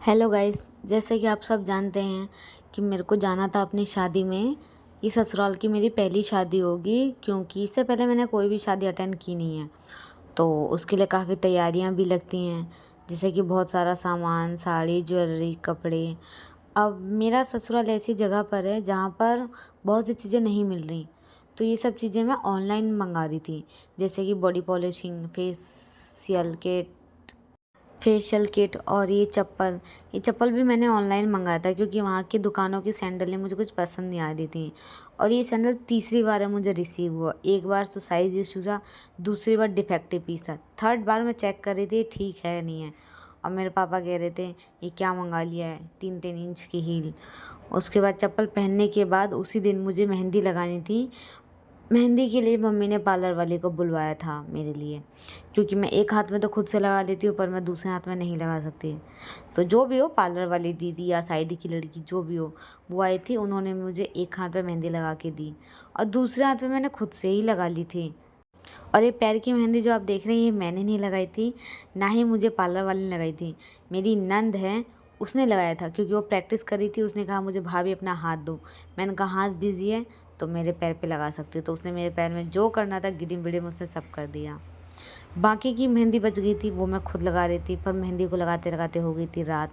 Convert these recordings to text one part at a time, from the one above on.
Hello guys, जैसे कि आप सब जानते हैं कि मेरे को जाना था अपनी शादी में। ये ससुराल की मेरी पहली शादी होगी, क्योंकि इससे पहले मैंने कोई भी शादी अटेंड की नहीं है। तो उसके लिए काफ़ी तैयारियां भी लगती हैं, जैसे कि बहुत सारा सामान, साड़ी, ज्वेलरी, कपड़े। अब मेरा ससुराल ऐसी जगह पर है जहाँ पर बहुत सी चीज़ें नहीं मिल रही। तो ये सब चीज़ें मैं ऑनलाइन मंगा रही थी, जैसे कि बॉडी पॉलिशिंग, फेशियल किट और ये चप्पल भी मैंने ऑनलाइन मंगाया था, क्योंकि वहाँ की दुकानों की सैंडलें मुझे कुछ पसंद नहीं आ रही थी। और ये सैंडल तीसरी बार है मुझे रिसीव हुआ। एक बार तो साइज़ इशू था, दूसरी बार डिफेक्टिव पीस था, थर्ड बार मैं चेक कर रही थी ठीक है नहीं है। और मेरे पापा कह रहे थे ये क्या मंगा लिया है, 3-3 इंच की हील। उसके बाद चप्पल पहनने के बाद उसी दिन मुझे मेहंदी लगानी थी। मेहंदी के लिए मम्मी ने पार्लर वाली को बुलवाया था मेरे लिए, क्योंकि मैं एक हाथ में तो खुद से लगा लेती हूँ, पर मैं दूसरे हाथ में नहीं लगा सकती। तो जो भी हो, पार्लर वाली दीदी या साइड की लड़की जो भी हो, वो आई थी। उन्होंने मुझे एक हाथ पे मेहंदी लगा के दी और दूसरे हाथ में मैंने खुद से ही लगा ली थी। और ये पैर की मेहंदी जो आप देख रहे हैं, ये मैंने नहीं लगाई थी, ना ही मुझे पार्लर वाली ने लगाई थी। मेरी नंद है, उसने लगाया था, क्योंकि वो प्रैक्टिस कर रही थी। उसने कहा मुझे भाभी अपना हाथ दो। मैंने कहा हाथ बिजी है तो मेरे पैर पे लगा सकती हो। तो उसने मेरे पैर में जो करना था गिडिम बिडिम उसने सब कर दिया। बाकी की मेहंदी बच गई थी, वो मैं खुद लगा रही थी, पर मेहंदी को लगाते लगाते हो गई थी रात।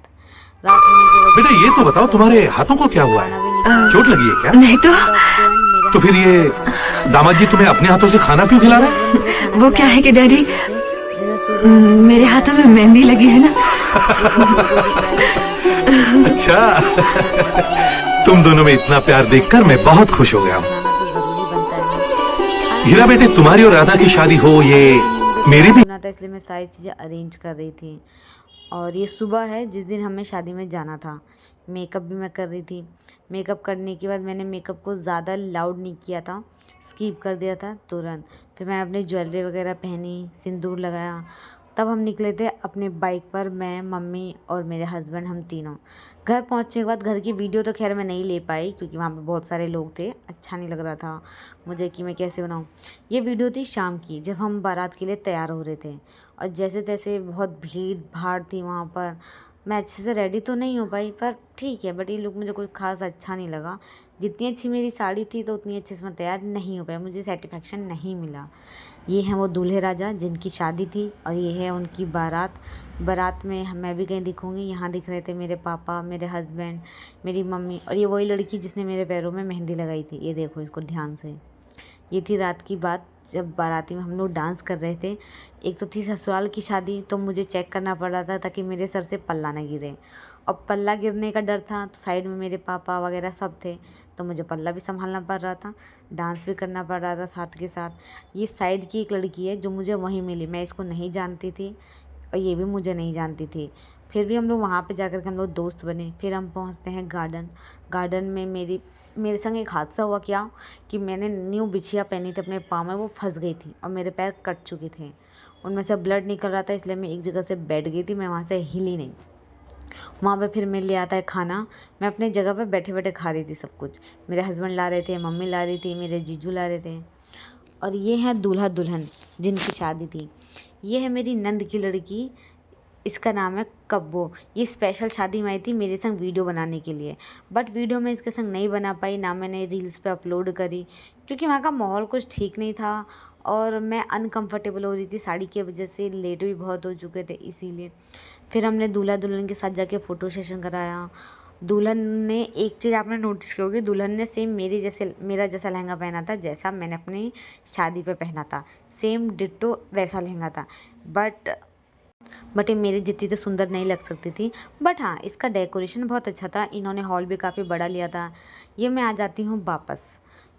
रात होने की वजह बेटा से ये मैं तो बताओ थक तुम्हारे गई, हाथों को क्या हुआ खाना भी है? नहीं खा चोट पाई। लगी है क्या? नहीं तो। एंड ऑफ द एंड मेरे तो फिर हाथों ये में खाना खिला दिया। दामाद जी तुम्हें अपने हाथों से खाना क्यों खिला मेरे रहे हैं? हस्बैंड मुझे खाना वो खिला क्या रहे है थे कि इस डैडी, तरीके से जैसे सूर्यवंशी मेरे सितारा हाथों में दिखता है मेहंदी ना, लगी है ना। ये जो वीडियो दिख रहा है ये डांस के लिए था। अच्छा। मैंने डांस भी लगाया था। तुम दोनों में इतना अच्छा, प्यार खाना देखकर खिला मैं रहे थे बहुत तो खुश हो गया खाना हूँ। खिलाना तो ज़रूरी बनता है ना। खाना हीरा खिलाने बेटे, के तुम्हारी बाद और राधा की शादी हो ये अगले दिन मुझे मेरी तैयार भी। होना था, इसलिए मैं सारी चीज़ें अरेंज कर रही थी। और ये सुबह है जिस दिन हमें शादी में जाना था। मेकअप भी मैं कर रही थी। मेकअप करने के बाद मैंने मेकअप को ज़्यादा लाउड नहीं किया था, स्किप कर दिया था तुरंत। फिर मैंने अपनी ज्वेलरी वगैरह पहनी, सिंदूर लगाया। तब हम निकले थे अपने बाइक पर, मैं, मम्मी और मेरे हस्बैंड, हम तीनों। घर पहुंचने के बाद घर की वीडियो तो खैर मैं नहीं ले पाई, क्योंकि वहाँ पे बहुत सारे लोग थे, अच्छा नहीं लग रहा था मुझे कि मैं कैसे बनाऊँ। ये वीडियो थी शाम की, जब हम बारात के लिए तैयार हो रहे थे। और जैसे तैसे बहुत भीड़ भाड़ थी वहाँ पर। मैं अच्छे से रेडी तो नहीं हो पाई, पर ठीक है, बट ये लुक मुझे कुछ खास अच्छा नहीं लगा। जितनी अच्छी मेरी साड़ी थी तो उतनी अच्छे से मैं तैयार नहीं हो पाई, मुझे सेटिस्फेक्शन नहीं मिला। ये हैं वो दूल्हे राजा जिनकी शादी थी, और ये है उनकी बारात। बारात में मैं भी कहीं दिखूंगी। यहाँ दिख रहे थे मेरे पापा, मेरे हस्बैंड, मेरी मम्मी, और ये वही लड़की जिसने मेरे पैरों में मेहंदी लगाई थी। ये देखो इसको ध्यान से। ये थी रात की बात, जब बाराती में हम लोग डांस कर रहे थे। एक तो थी ससुराल की शादी, तो मुझे चेक करना पड़ रहा था ताकि मेरे सर से पल्ला ना गिरे। और पल्ला गिरने का डर था, तो साइड में मेरे पापा वगैरह सब थे, तो मुझे पल्ला भी संभालना पड़ रहा था, डांस भी करना पड़ रहा था साथ के साथ। ये साइड की एक लड़की है जो मुझे वहीं मिली, मैं इसको नहीं जानती थी और ये भी मुझे नहीं जानती थी। फिर भी हम लोग वहाँ पे जाकर के हम लोग दोस्त बने। फिर हम पहुँचते हैं गार्डन। गार्डन में मेरे संग एक हादसा हुआ, क्या कि मैंने न्यू बिछिया पहनी थी अपने पाँव में, वो फंस गई थी और मेरे पैर कट चुके थे। उनमें से ब्लड निकल रहा था, इसलिए मैं एक जगह से बैठ गई थी, मैं वहाँ से हिली नहीं। वहाँ पे फिर मेरे लिए आता है खाना। मैं अपनी जगह पे बैठे बैठे खा रही थी सब कुछ। मेरे हस्बैंड ला रहे थे, मम्मी ला रही थी, मेरे जीजू ला रहे थे। और ये है दूल्हा दुल्हन जिनकी शादी थी। ये है मेरी नंद की लड़की, इसका नाम है कब्बो। ये स्पेशल शादी में आई थी मेरे संग वीडियो बनाने के लिए, बट वीडियो मैं इसके संग नहीं बना पाई, ना मैंने रील्स पे अपलोड करी, क्योंकि वहाँ का माहौल कुछ ठीक नहीं था और मैं अनकंफर्टेबल हो रही थी साड़ी की वजह से, लेट भी बहुत हो चुके थे इसीलिए। फिर हमने दूल्हा दुल्हन के साथ जाके फ़ोटो सेशन कराया। दुल्हन ने, एक चीज़ आपने नोटिस की होगी, दुल्हन ने सेम मेरा जैसा लहंगा पहना था जैसा मैंने अपनी शादी पे पहना था, सेम डिट्टो वैसा लहंगा था। बट ये मेरी जितनी तो सुंदर नहीं लग सकती थी। बट हाँ, इसका डेकोरेशन बहुत अच्छा था, इन्होंने हॉल भी काफ़ी बड़ा लिया था। ये मैं आ जाती हूँ वापस,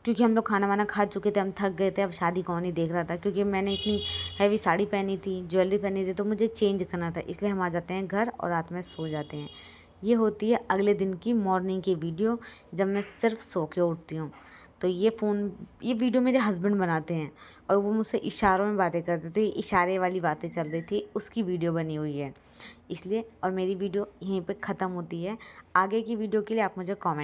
क्योंकि हम लोग खाना वाना खा चुके थे, हम थक गए थे, अब शादी कौन ही देख रहा था, क्योंकि मैंने इतनी हैवी साड़ी पहनी थी, ज्वेलरी पहनी थी, तो मुझे चेंज करना था, इसलिए हम आ जाते हैं घर और रात में सो जाते हैं। ये होती है अगले दिन की मॉर्निंग की वीडियो, जब मैं सिर्फ सो के उठती हूँ। तो ये वीडियो मेरे हस्बैंड बनाते हैं और वो मुझसे इशारों में बातें करते, तो ये इशारे वाली बातें चल रही थी, उसकी वीडियो बनी हुई है इसलिए। और मेरी वीडियो यहीं पे ख़त्म होती है। आगे की वीडियो के लिए आप मुझे कमेंट